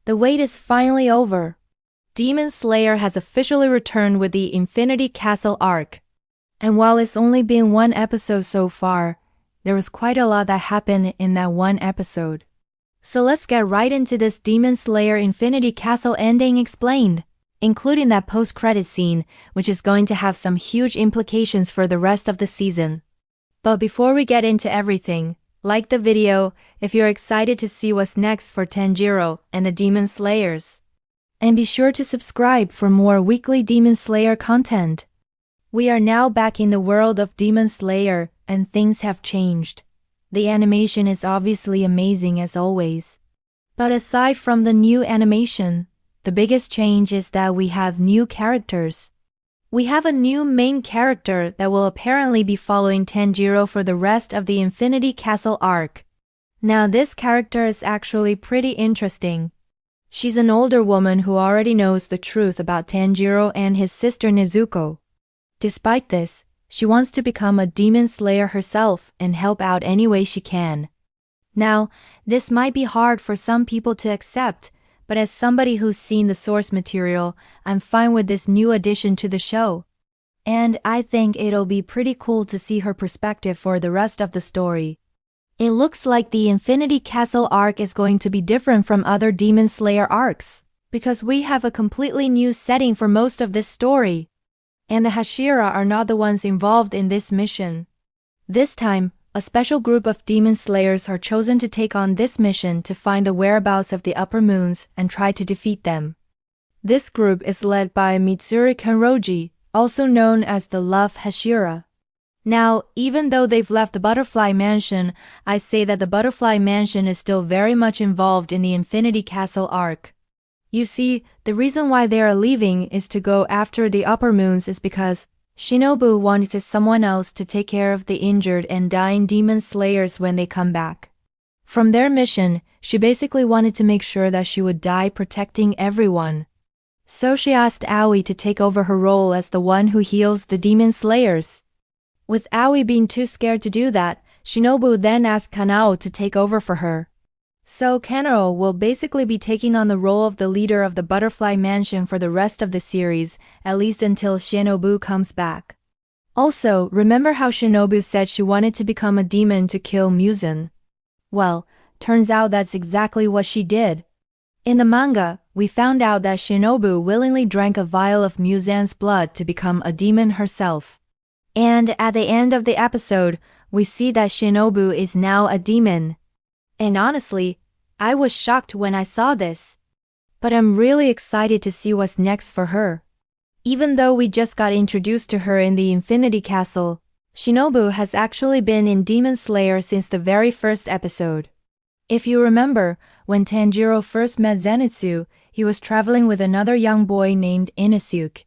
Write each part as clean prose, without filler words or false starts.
The wait is finally over. Demon Slayer has officially returned with the Infinity Castle arc. And while it's only been one episode so far, there was quite a lot that happened in that one episode. So let's get right into this Demon Slayer Infinity Castle ending explained, including that post-credit scene, which is going to have some huge implications for the rest of the season. But before we get into everything, like the video if you're excited to see what's next for Tanjiro and the Demon Slayers. And be sure to subscribe for more weekly Demon Slayer content. We are now back in the world of Demon Slayer, and things have changed. The animation is obviously amazing as always. But aside from the new animation, the biggest change is that we have new characters. We have a new main character that will apparently be following Tanjiro for the rest of the Infinity Castle arc. Now this character is actually pretty interesting. She's an older woman who already knows the truth about Tanjiro and his sister Nezuko. Despite this, she wants to become a demon slayer herself and help out any way she can. Now, this might be hard for some people to accept, but as somebody who's seen the source material, I'm fine with this new addition to the show. And I think it'll be pretty cool to see her perspective for the rest of the story. It looks like the Infinity Castle arc is going to be different from other Demon Slayer arcs, because we have a completely new setting for most of this story. And the Hashira are not the ones involved in this mission. This time, a special group of Demon Slayers are chosen to take on this mission to find the whereabouts of the Upper Moons and try to defeat them. This group is led by Mitsuri Kanroji, also known as the Love Hashira. Now, even though they've left the Butterfly Mansion, I say that the Butterfly Mansion is still very much involved in the Infinity Castle arc. You see, the reason why they are leaving is to go after the Upper Moons is because Shinobu wanted someone else to take care of the injured and dying Demon Slayers when they come back. From their mission, she basically wanted to make sure that she would die protecting everyone. So she asked Aoi to take over her role as the one who heals the Demon Slayers. With Aoi being too scared to do that, Shinobu then asked Kanao to take over for her. So Kanao will basically be taking on the role of the leader of the Butterfly Mansion for the rest of the series, at least until Shinobu comes back. Also, remember how Shinobu said she wanted to become a demon to kill Muzan? Well, turns out that's exactly what she did. In the manga, we found out that Shinobu willingly drank a vial of Muzan's blood to become a demon herself. And at the end of the episode, we see that Shinobu is now a demon. And honestly, I was shocked when I saw this. But I'm really excited to see what's next for her. Even though we just got introduced to her in the Infinity Castle, Shinobu has actually been in Demon Slayer since the very first episode. If you remember, when Tanjiro first met Zenitsu, he was traveling with another young boy named Inosuke.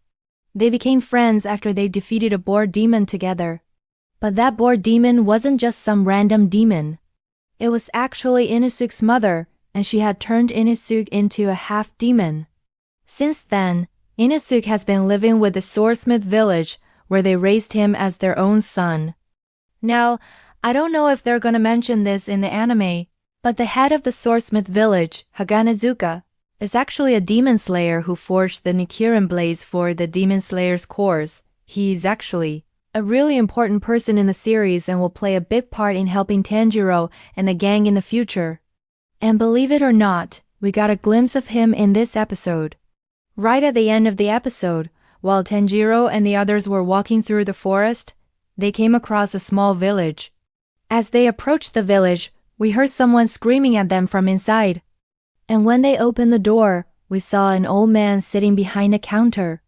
They became friends after they defeated a boar demon together. But that boar demon wasn't just some random demon. It was actually Inosuke's mother, and she had turned Inosuke into a half-demon. Since then, Inosuke has been living with the Swordsmith village, where they raised him as their own son. Now, I don't know if they're gonna mention this in the anime, but the head of the Swordsmith village, Haganezuka, is actually a demon slayer who forged the Nichiren blades for the Demon Slayer's cores. He's actually a really important person in the series and will play a big part in helping Tanjiro and the gang in the future. And believe it or not, we got a glimpse of him in this episode. Right at the end of the episode, while Tanjiro and the others were walking through the forest, they came across a small village. As they approached the village, we heard someone screaming at them from inside. And when they opened the door, we saw an old man sitting behind a counter.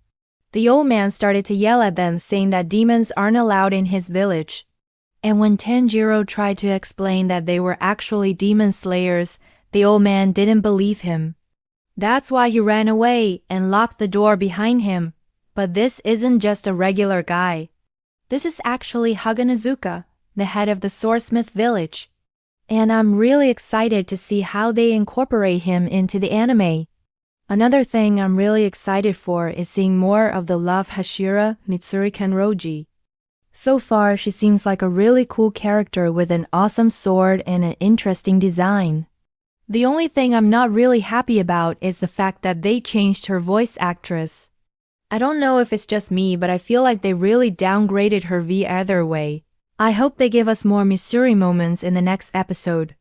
The old man started to yell at them, saying that demons aren't allowed in his village. And when Tanjiro tried to explain that they were actually demon slayers, the old man didn't believe him. That's why he ran away and locked the door behind him. But this isn't just a regular guy. This is actually Haganezuka, the head of the Swordsmith village. And I'm really excited to see how they incorporate him into the anime. Another thing I'm really excited for is seeing more of the Love Hashira Mitsuri Kanroji. So far, she seems like a really cool character with an awesome sword and an interesting design. The only thing I'm not really happy about is the fact that they changed her voice actress. I don't know if it's just me, but I feel like they really downgraded her the other way. I hope they give us more Missouri moments in the next episode.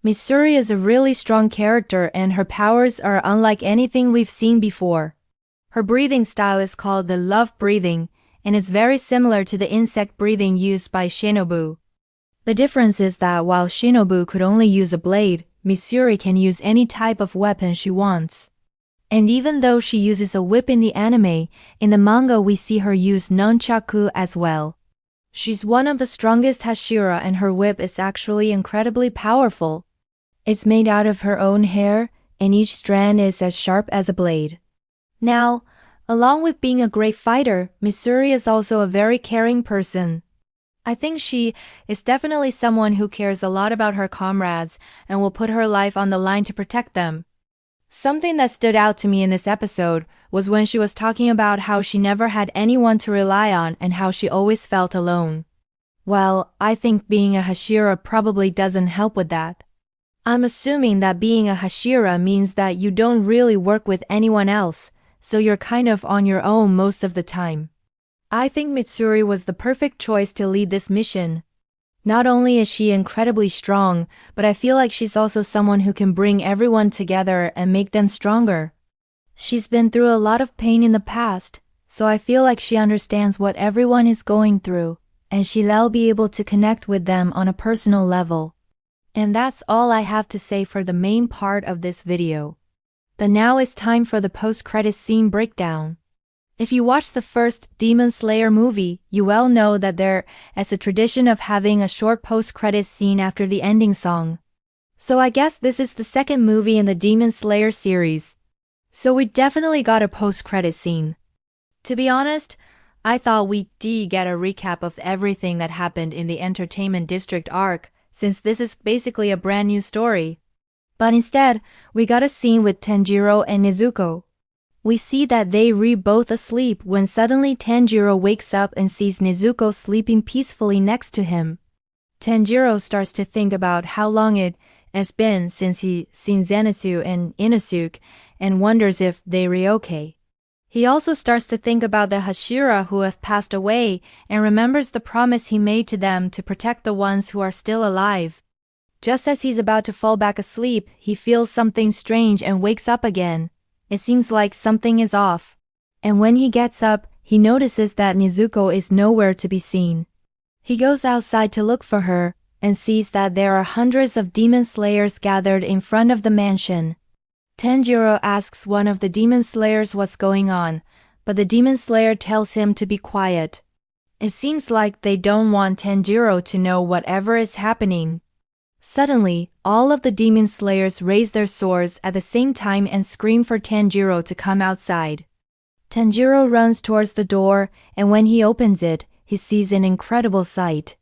Missouri is a really strong character and her powers are unlike anything we've seen before. Her breathing style is called the love breathing, and it's very similar to the insect breathing used by Shinobu. The difference is that while Shinobu could only use a blade, Missouri can use any type of weapon she wants. And even though she uses a whip in the anime, in the manga we see her use nunchaku as well. She's one of the strongest Hashira and her whip is actually incredibly powerful. It's made out of her own hair, and each strand is as sharp as a blade. Now, along with being a great fighter, Missouri is also a very caring person. I think she is definitely someone who cares a lot about her comrades and will put her life on the line to protect them. Something that stood out to me in this episode was when she was talking about how she never had anyone to rely on and how she always felt alone. Well, I think being a Hashira probably doesn't help with that. I'm assuming that being a Hashira means that you don't really work with anyone else, so you're kind of on your own most of the time. I think Mitsuri was the perfect choice to lead this mission. Not only is she incredibly strong, but I feel like she's also someone who can bring everyone together and make them stronger. She's been through a lot of pain in the past, so I feel like she understands what everyone is going through, and she'll be able to connect with them on a personal level. And that's all I have to say for the main part of this video. But now it's time for the post-credit scene breakdown. If you watched the first Demon Slayer movie, you well know that there is a tradition of having a short post-credit scene after the ending song. So I guess this is the second movie in the Demon Slayer series. So we definitely got a post-credit scene. To be honest, I thought we'd get a recap of everything that happened in the Entertainment District arc, since this is basically a brand new story. But instead, we got a scene with Tanjiro and Nezuko. We see that they were both asleep when suddenly Tanjiro wakes up and sees Nezuko sleeping peacefully next to him. Tanjiro starts to think about how long it has been since he's seen Zenitsu and Inosuke and wonders if they were okay. He also starts to think about the Hashira who have passed away and remembers the promise he made to them to protect the ones who are still alive. Just as he's about to fall back asleep, he feels something strange and wakes up again. It seems like something is off. And when he gets up, he notices that Nezuko is nowhere to be seen. He goes outside to look for her and sees that there are hundreds of demon slayers gathered in front of the mansion. Tanjiro asks one of the demon slayers what's going on, but the demon slayer tells him to be quiet. It seems like they don't want Tanjiro to know whatever is happening. Suddenly, all of the demon slayers raise their swords at the same time and scream for Tanjiro to come outside. Tanjiro runs towards the door, and when he opens it, he sees an incredible sight.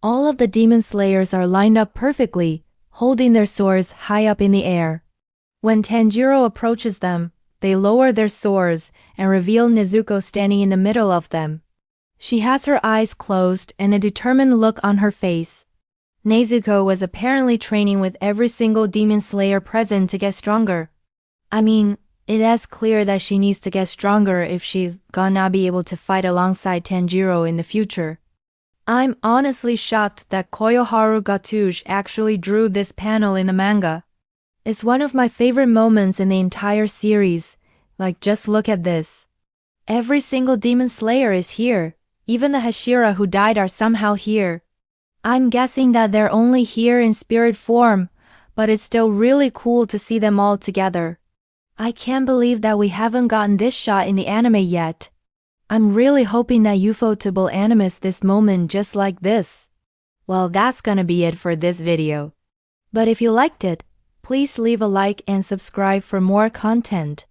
All of the demon slayers are lined up perfectly, holding their swords high up in the air. When Tanjiro approaches them, they lower their swords and reveal Nezuko standing in the middle of them. She has her eyes closed and a determined look on her face. Nezuko was apparently training with every single demon slayer present to get stronger. I mean, it is clear that she needs to get stronger if she's gonna be able to fight alongside Tanjiro in the future. I'm honestly shocked that Koyoharu Gatouge actually drew this panel in the manga. It's one of my favorite moments in the entire series. Like, just look at this. Every single demon slayer is here. Even the Hashira who died are somehow here. I'm guessing that they're only here in spirit form, but it's still really cool to see them all together. I can't believe that we haven't gotten this shot in the anime yet. I'm really hoping that Ufotable animates this moment just like this. Well, that's gonna be it for this video. But if you liked it, please leave a like and subscribe for more content.